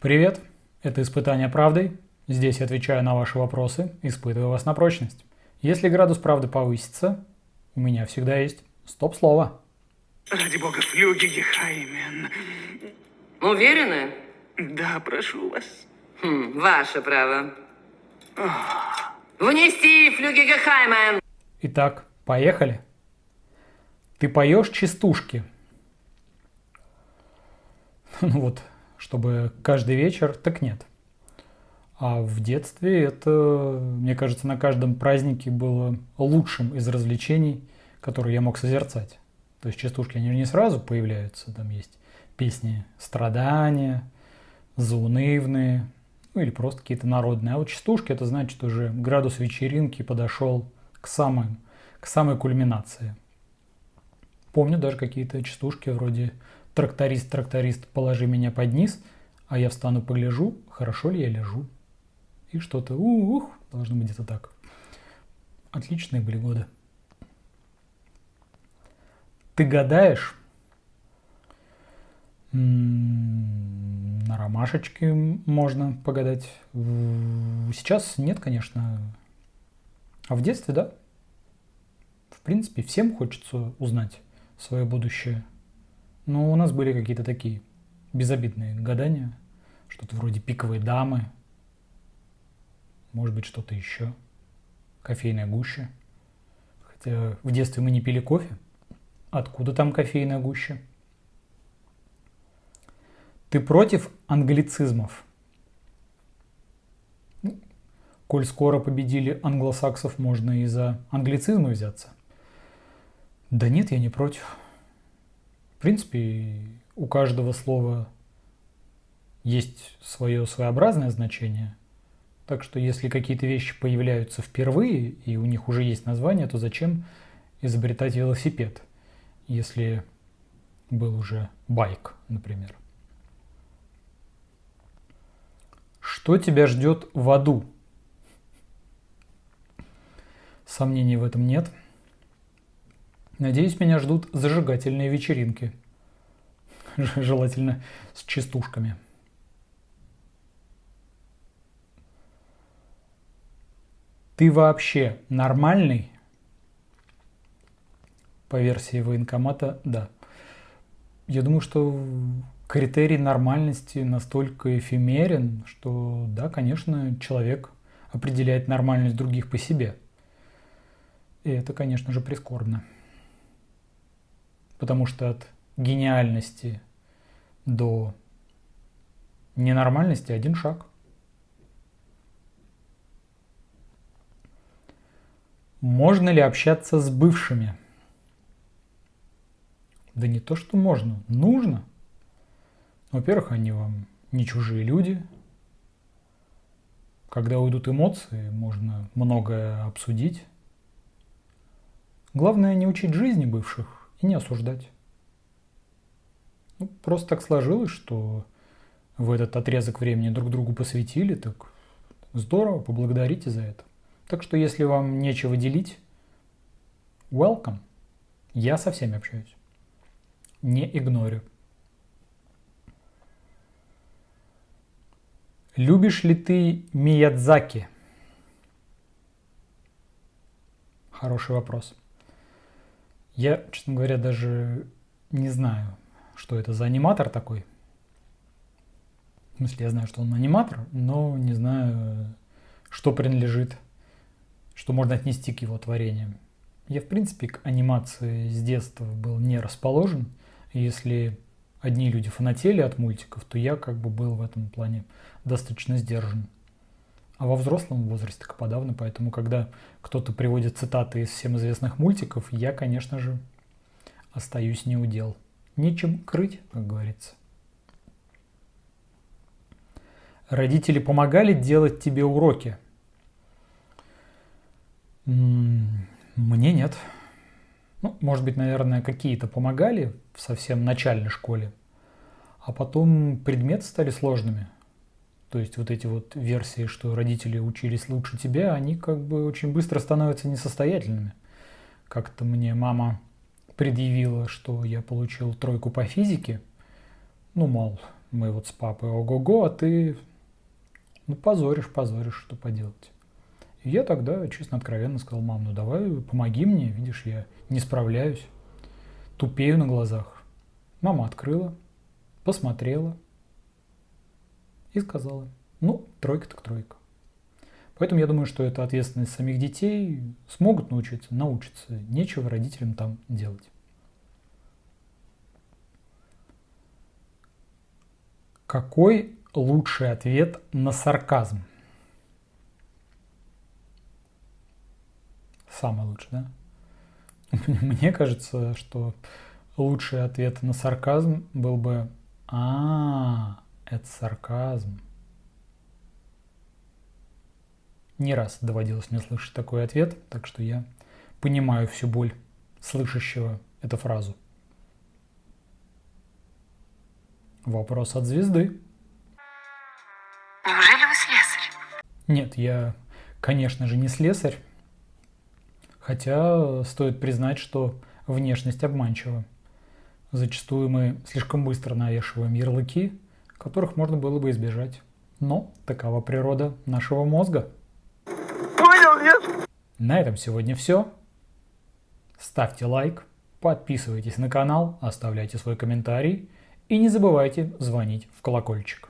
Привет, это «Испытание правдой». Здесь я отвечаю на ваши вопросы, испытываю вас на прочность. Если градус правды повысится, у меня всегда есть стоп-слово. Ради бога, флюгиги Хаймен. Уверены? Да, прошу вас. Ваше право. Внести флюгига Хаймен. Итак, поехали. Ты поешь частушки? Ну вот, чтобы каждый вечер, так нет. А в детстве это, мне кажется, на каждом празднике было лучшим из развлечений, которые я мог созерцать. То есть частушки, они же не сразу появляются. Там есть песни страдания, заунывные, ну или просто какие-то народные. А вот частушки, это значит, уже градус вечеринки подошел к самой кульминации. Помню даже какие-то частушки вроде «Тракторист, тракторист, положи меня под низ, а я встану погляжу, хорошо ли я лежу». И что-то должно быть где-то так. Отличные были годы. Ты гадаешь? На ромашечке можно погадать. Сейчас нет, конечно. А в детстве, да. В принципе, всем хочется узнать свое будущее. Но у нас были какие-то такие безобидные гадания. Что-то вроде «Пиковой дамы». Может быть, что-то еще. Кофейная гуща. Хотя в детстве мы не пили кофе. Откуда там кофейная гуща? Ты против англицизмов? Коль скоро победили англосаксов, можно и за англицизмы взяться. Да нет, я не против. В принципе, у каждого слова есть свое своеобразное значение. Так что если какие-то вещи появляются впервые, и у них уже есть название, то зачем изобретать велосипед, если был уже байк, например? Что тебя ждет в аду? Сомнений в этом нет. Надеюсь, меня ждут зажигательные вечеринки. Желательно с частушками. Ты вообще нормальный? По версии военкомата, да. Я думаю, что критерий нормальности настолько эфемерен, что да, конечно, человек определяет нормальность других по себе. И это, конечно же, прискорбно. Потому что от гениальности до ненормальности один шаг. Можно ли общаться с бывшими? Да не то, что можно, нужно. Во-первых, они вам не чужие люди. Когда уйдут эмоции, можно многое обсудить. Главное не учить жизни бывших и не осуждать. Просто так сложилось, что в этот отрезок времени друг другу посвятили, так здорово, поблагодарите за это. Так что если вам нечего делить, welcome. Я со всеми общаюсь. Не игнорю. Любишь ли ты Миядзаки? Хороший вопрос. Я, честно говоря, даже не знаю, что это за аниматор такой. В смысле, я знаю, что он аниматор, но не знаю, что принадлежит, что можно отнести к его творениям. Я, в принципе, к анимации с детства был не расположен. Если одни люди фанатели от мультиков, то я как бы был в этом плане достаточно сдержан. А во взрослом возрасте так и подавно, поэтому когда кто-то приводит цитаты из всем известных мультиков, я, конечно же, остаюсь не у дел. Нечем крыть, как говорится. Родители помогали делать тебе уроки? Мне нет. Может быть, наверное, какие-то помогали в совсем начальной школе, а потом предметы стали сложными. То есть вот эти вот версии, что родители учились лучше тебя, они как бы очень быстро становятся несостоятельными. Как-то мне мама предъявила, что я получил 3 по физике. Мол, Мы вот с папой ого-го, а ты, ну, позоришь, что поделать. И я тогда, честно, откровенно сказал: мам, ну давай помоги мне, видишь, я не справляюсь, тупею на глазах. Мама открыла, посмотрела и сказала: ну, тройка так тройка. Поэтому я думаю, что это ответственность самих детей. Смогут научиться, научатся. Нечего родителям там делать. Какой лучший ответ на сарказм? Самый лучший, да? Мне кажется, что лучший ответ на сарказм был бы: это сарказм. Не раз доводилось мне слышать такой ответ, так что я понимаю всю боль слышащего эту фразу. Вопрос от звезды. Неужели вы слесарь? Нет, я, конечно же, не слесарь, хотя стоит признать, что внешность обманчива. Зачастую мы слишком быстро навешиваем ярлыки, которых можно было бы избежать. Но такова природа нашего мозга. Понял, нет? На этом сегодня все. Ставьте лайк, подписывайтесь на канал, оставляйте свой комментарий и не забывайте звонить в колокольчик.